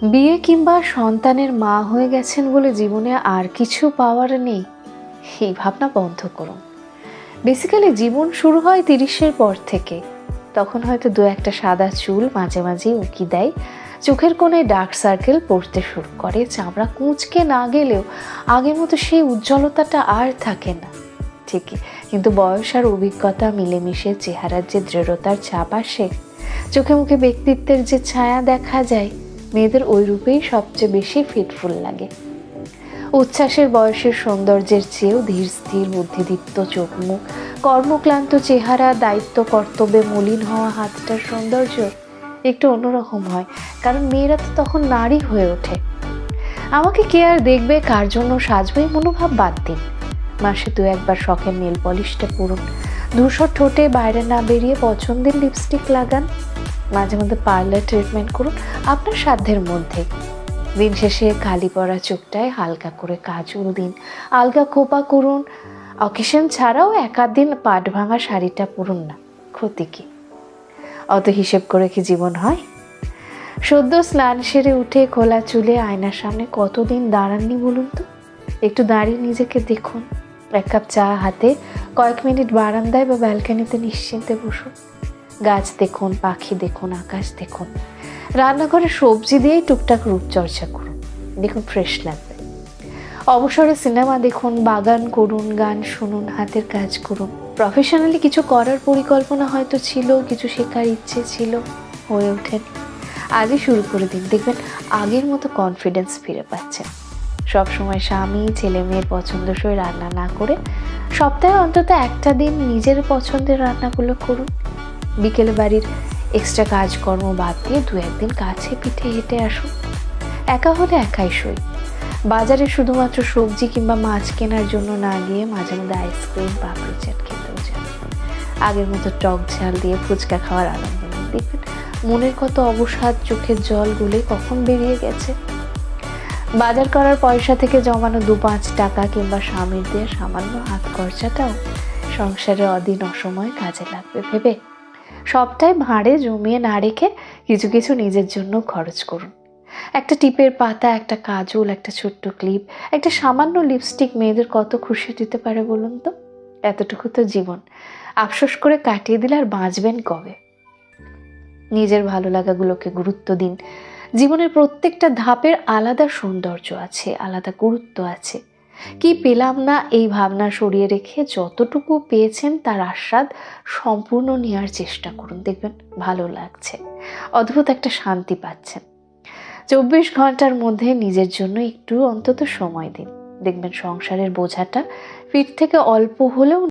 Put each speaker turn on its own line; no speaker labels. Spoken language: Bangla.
বিয়ে কিংবা সন্তানের মা হয়ে গেছেন বলে জীবনে আর কিছু পাওয়ার নেই, এই ভাবনা বন্ধ করুন। বেসিক্যালি জীবন শুরু হয় 30-এর পর থেকে। তখন হয়তো দু একটা সাদা চুল মাঝে মাঝে উঁকি দেয়, চোখের কোণে ডার্ক সার্কেল পড়তে শুরু করে, চামড়া কুঁচকে না গেলেও আগের মতো সেই উজ্জ্বলতাটা আর থাকে না ঠিকই, কিন্তু বয়স আর অভিজ্ঞতা মিলেমিশে চেহারার যে দৃঢ়তার ছাপ আসে, চোখে মুখে ব্যক্তিত্বের যে ছায়া দেখা যায়, মেয়েদের ওই রূপেই সবচেয়ে বেশি ফিটফুল লাগে। উচ্ছ্বাসের বয়সের সৌন্দর্যের চেয়েও ধীর স্থির বুদ্ধিদীপ্ত চোখ মুখ, কর্মক্লান্ত চেহারা, দায়িত্ব কর্তব্যে মলিন হওয়া হাতটার সৌন্দর্য একটু অন্যরকম হয়, কারণ মেয়েরা তো তখন নারী হয়ে ওঠে। আমাকে কে আর দেখবে, কার জন্য সাজবে, মনোভাব বাদ দিন। মাসে 2-1 শখের নেল পলিশটা পরুন, ধূসর ঠোঁটে বাইরে না বেরিয়ে পছন্দের লিপস্টিক লাগান, মাঝে মধ্যে পার্লার ট্রিটমেন্ট করুন আপনার সাধ্যের মধ্যে। দিন শেষে কালি পড়া চোখটায় হালকা করে কাজল দিন, আলগা খোপা করুন। অকেশন ছাড়াও 1-8 দিন পাট ভাঙা শাড়িটা পরুন না, ক্ষতি কি? অত হিসেব করে কি জীবন হয়? সদ্য স্নান সেরে উঠে খোলা চুলে আয়নার সামনে কতদিন দাঁড়াননি বলুন তো? একটু দাঁড়িয়ে নিজেকে দেখুন, 1 কাপ চা হাতে কয়েক মিনিট বারান্দায় বা ব্যালকনিতে নিশ্চিন্তে বসুন। গাছ দেখুন, পাখি দেখুন, আকাশ দেখুন। রান্নাঘরে সবজি দিয়েই টুকটাক রূপচর্চা করুন, দেখুন ফ্রেশ লাগবে। অবসরে সিনেমা দেখুন, বাগান করুন, গান শুনুন, হাতের কাজ করুন। প্রফেশনালি কিছু করার পরিকল্পনা হয়তো ছিল, কিছু শেখার ইচ্ছে ছিল, হয়ে ওঠেন। আজই শুরু করে দিন, দেখবেন আগের মতো কনফিডেন্স ফিরে পাচ্ছেন। সবসময় স্বামী ছেলে মেয়ের পছন্দসই রান্না না করে সপ্তাহে অন্তত একটা দিন নিজের পছন্দের রান্নাগুলো করুন। বিকেলে বাড়ির এক্সট্রা কাজকর্ম বাদ দিয়ে 2-1 দিন কাছে পিঠে হেঁটে আসুন। একা হলে একাই সই। বাজারে শুধুমাত্র সবজি কিংবা মাছ কেনার জন্য না গিয়ে মাঝে মধ্যে আইসক্রিম, পাপড়ি চাট খেতেও যান। আগের মতো টক ঝাল দিয়ে ফুচকা খাওয়ার আনন্দ নেই, দেখবেন মনের কত অবসাদ, চোখের জল গলে কখন বেরিয়ে গেছে। বাজার করার পয়সা থেকে জমানো 2-5 টাকা কিংবা স্বামীর দিয়ে সামান্য হাত খরচাটাও সংসারে অদিন অসময়ে কাজে লাগবে ভেবে সবটাই ভাঁড়ে জমিয়ে না রেখে কিছু কিছু নিজের জন্য খরচ করুন। একটা টিপের পাতা, একটা কাজল, একটা ছোট্ট ক্লিপ, একটা সামান্য লিপস্টিক মেয়েদের কত খুশি দিতে পারে বলুন তো? এতটুকু তো জীবন, আফসোস করে কাটিয়ে দিলে আর বাঁচবেন কবে? নিজের ভালো লাগাগুলোকে গুরুত্ব দিন। জীবনের প্রত্যেকটা ধাপের আলাদা সৌন্দর্য আছে, আলাদা গুরুত্ব আছে। কি পেলাম না এই ভাবনা সরিয়ে রেখে যতটুকু পেয়েছেন তার আস্বাদ সম্পূর্ণ নেওয়ার চেষ্টা করুন, দেখবেন ভালো লাগছে, অদ্ভুত একটা শান্তি পাচ্ছেন। 24 ঘন্টার মধ্যে নিজের জন্য একটু অন্তত সময় দিন, দেখবেন সংসারের বোঝাটা পিঠ থেকে অল্প হলেও